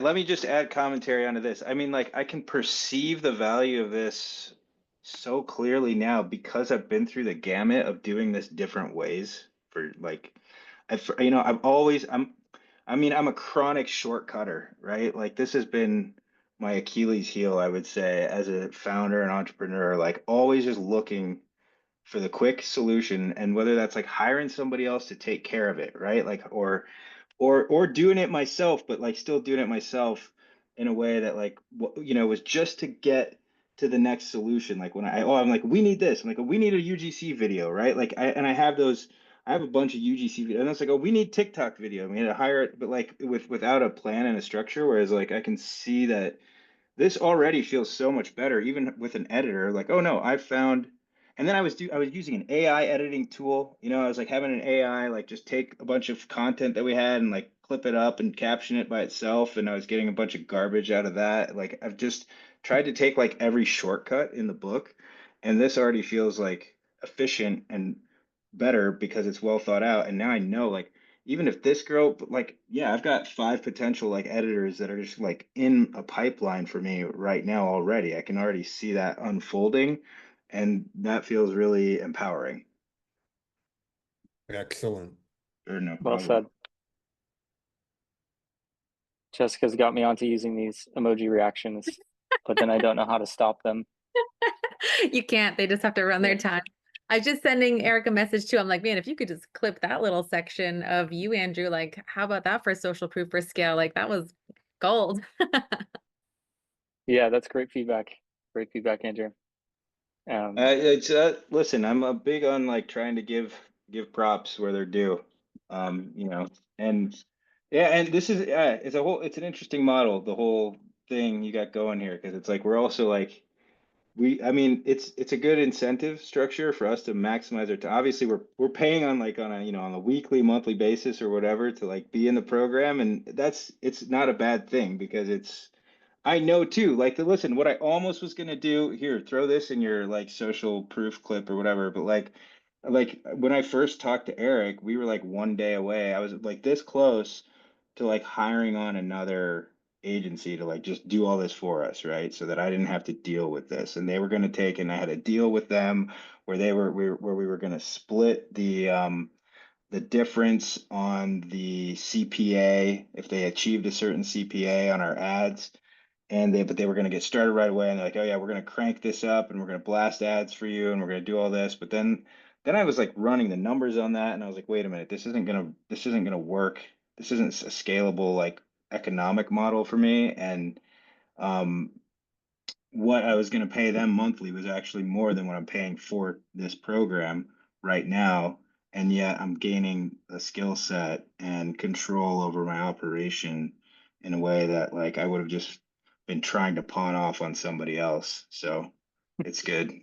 let me just add commentary onto this. I mean, like, I can perceive the value of this so clearly now because I've been through the gamut of doing this different ways for like, I've always, I mean, I'm a chronic shortcutter, right? Like, this has been my Achilles heel, I would say, as a founder and entrepreneur, like, always just looking for the quick solution, and whether that's like hiring somebody else to take care of it, right? Like, or doing it myself, but like still doing it myself in a way that like was just to get to the next solution. Like when I'm like, we need this. I'm like, we need a UGC video, right? Like I have those. I have a bunch of UGC videos, and it's like, oh, we need TikTok video. We need to hire it, but like without a plan and a structure. Whereas like I can see that this already feels so much better, even with an editor. Like, oh no, I found, and then I was using an AI editing tool. I was like having an AI like just take a bunch of content that we had and like clip it up and caption it by itself, and I was getting a bunch of garbage out of that. Like I've just tried to take like every shortcut in the book, and this already feels like efficient and better because it's well thought out. And now I know like even if this girl, like, yeah, I've got five potential like editors that are just like in a pipeline for me right now already. I can already see that unfolding, and that feels really empowering. Excellent. Sure, no Well problem. said. Jessica's got me onto using these emoji reactions, but then I don't know how to stop them. You can't. They just have to run Yeah. their time. I was just sending Eric a message too. I'm like, man, if you could just clip that little section of you, Andrew, like, how about that for social proof for scale? Like, that was gold. Yeah, that's great feedback. Great feedback, Andrew. It's listen, I'm a big on like trying to give props where they're due. And yeah, and this is it's an interesting model, the whole thing you got going here, because it's like we're also like I mean, it's a good incentive structure for us to maximize our time. Obviously, we're paying on like on a on a weekly, monthly basis or whatever to like be in the program, and it's not a bad thing because I know too. Like, listen, what I almost was gonna do here, throw this in your like social proof clip or whatever, but like when I first talked to Eric, we were like one day away. I was like this close to like hiring on another agency to like just do all this for us, right? So that I didn't have to deal with this. And they were going to take, and I had a deal with them where where we were going to split the difference on the CPA if they achieved a certain CPA on our ads. But they were going to get started right away, and they're like, oh yeah, we're going to crank this up and we're going to blast ads for you and we're going to do all this. But then I was like running the numbers on that, and I was like, wait a minute, this isn't gonna work. This isn't a scalable like economic model for me. And um, what I was gonna pay them monthly was actually more than what I'm paying for this program right now. And yet I'm gaining a skill set and control over my operation in a way that like I would have just been trying to pawn off on somebody else. So it's good.